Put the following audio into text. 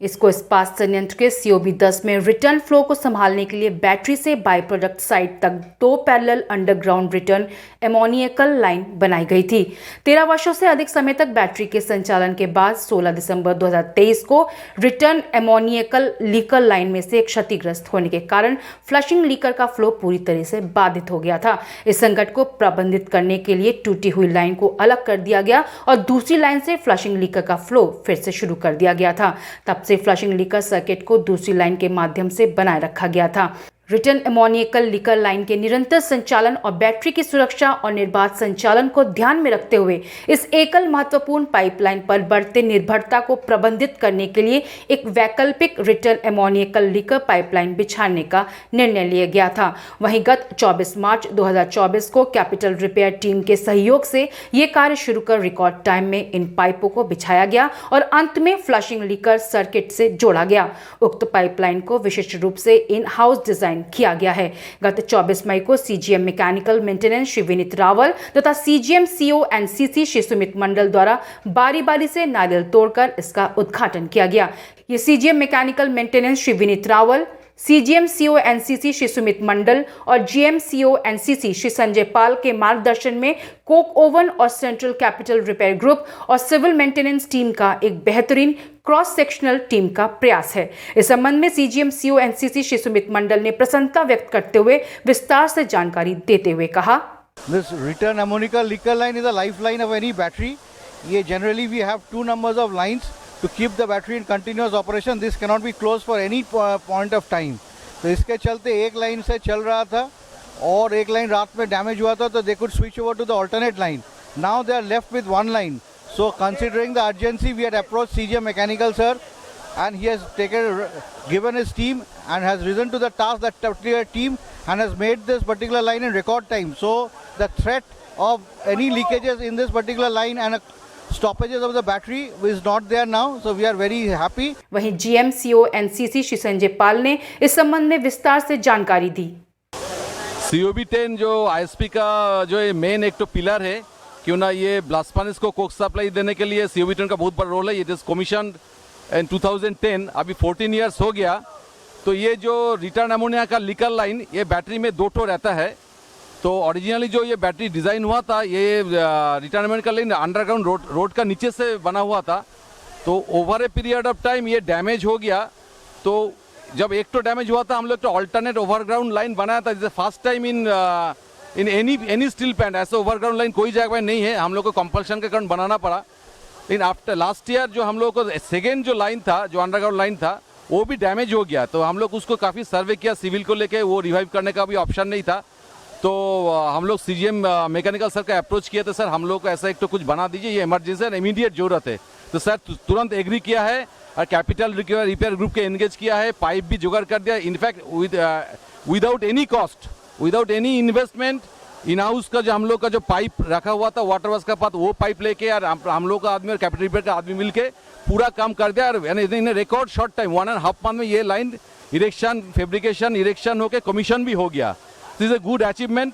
इसको इस्पात संयंत्र के COB-10 में रिटर्न फ्लो को संभालने के लिए बैटरी से बाई प्रोडक्ट साइट तक 2 पैरेलल अंडरग्राउंड रिटर्न एमोनियकल लाइन बनाई गई थी। 13 वर्षों से अधिक समय तक बैटरी के संचालन के बाद 16 दिसंबर 2023 को रिटर्न एमोनियकल लीकर लाइन में से क्षतिग्रस्त होने के कारण फ्लशिंग लीकर का फ्लो पूरी तरह से बाधित हो गया था। इस संकट को प्रबंधित करने के लिए टूटी हुई लाइन को अलग कर दिया गया और दूसरी लाइन से फ्लशिंग लीकर का फ्लो फिर से शुरू कर दिया गया था। तब से फ्लशिंग लीकर सर्किट को दूसरी लाइन के माध्यम से बनाए रखा गया था। रिटर्न एमोनियकल लीकर लाइन के निरंतर संचालन और बैटरी की सुरक्षा और निर्बाध संचालन को ध्यान में रखते हुए इस एकल महत्वपूर्ण पाइपलाइन पर बढ़ते निर्भरता को प्रबंधित करने के लिए एक वैकल्पिक रिटर्न एमोनियकल लीकर पाइपलाइन बिछाने का निर्णय लिया गया था। वहीं गत 24 मार्च 2024 को कैपिटल रिपेयर टीम के सहयोग से ये कार्य शुरू कर रिकॉर्ड टाइम में इन पाइपों को बिछाया गया और अंत में फ्लशिंग लीकर सर्किट से जोड़ा गया। उक्त पाइपलाइन को विशिष्ट रूप से इन हाउस डिजाइन किया गया है। गत 24 मई को CGM mechanical maintenance Shri Vineet Rawal तथा CGM CO NCC Shri Sumit मंडल द्वारा बारी बारी से नारियल तोड़कर इसका उद्घाटन किया गया। ये CGM mechanical maintenance Shri Vineet Rawal, CGM CO NCC Shri Sumit Mandal और GM CO NCC Shri Sanjay Pal के मार्गदर्शन में कोक ओवन और सेंट्रल कैपिटल रिपेयर ग्रुप और सिविल मेंटेनेंस टीम का एक बेहतरीन क्रॉस सेक्शनल टीम का प्रयास है। इस संबंध में CGM CO NCC Shri Sumit मंडल ने प्रसन्नता व्यक्त करते हुए विस्तार से जानकारी देते हुए कहा, This return ammoniacal liquor line is a lifeline of any battery. Generally we have 2 numbers of lines to keep the battery in continuous operation. This cannot be closed for any point of time. तो इसके चलते एक line से चल रहा था और एक लाइन रात में डैमेज हुआ था, तो they could switch over to the alternate line. Now they are left with one line. So considering the urgency, we had approached CGM Mechanical sir, and he has given his team and has risen to the task, that particular team, and has made this particular line in record time. So the threat of any leakages in this particular line and stoppages of the battery is not there now. So we are very happy. वहीं GM CO NCC Shri Sanjay Pal ने इस संबंध में विस्तार से जानकारी दी। COB-10 जो ISP का जो मेन एक तो पिलर है, क्यों ना ये ब्लास्ट फर्नेस को कोक सप्लाई देने के लिए COB-10 का बहुत बड़ा रोल है। ये इज कमीशन इन 2010, अभी 14 इयर्स हो गया। तो ये जो रिटर्न अमोनिया का लीकर लाइन, ये बैटरी में 2 ठो रहता है। तो ओरिजिनली जो ये बैटरी डिज़ाइन हुआ था, ये रिटर्न अमोनिया का लाइन अंडरग्राउंड रोड का नीचे से बना हुआ था। तो over a period of time ये डैमेज हो गया। तो जब एक तो डैमेज हुआ था, हम लोग तो अल्टरनेट ओवरग्राउंड लाइन बनाया था। जैसे first time in any steel plant ऐसे ओवरग्राउंड लाइन कोई जगह नहीं है, हम लोग को कंपल्शन के कारण बनाना पड़ा। लेकिन आफ्टर लास्ट ईयर जो हम लोग को सेकेंड जो लाइन था, जो अंडरग्राउंड लाइन था, वो भी डैमेज हो गया। तो हम लोग उसको काफ़ी सर्वे किया सिविल को लेके, वो रिवाइव करने का भी ऑप्शन नहीं था। तो हम लोग CGM मैकेनिकल सर का अप्रोच किया था, सर हम लोग को ऐसा एक तो कुछ बना दीजिए, ये इमरजेंसी और इमीडिएट जरूरत है। तो सर तुरंत एग्री किया है और कैपिटल रिपेयर ग्रुप के एंगेज किया है, पाइप भी जुगाड़ कर दिया। In fact without any cost, without any investment, in house का जो हम लोग का जो पाइप रखा हुआ था वाटर वर्क्स का पास, वो पाइप लेके और हम लोग का आदमी और कैपिटल रिपेयर का आदमी मिलके पूरा काम कर दिया। और in record short time 1.5 month में ये लाइन इरेक्शन, फैब्रिकेशन, इरेक्शन होके कमीशन भी हो गया। This is a good achievement.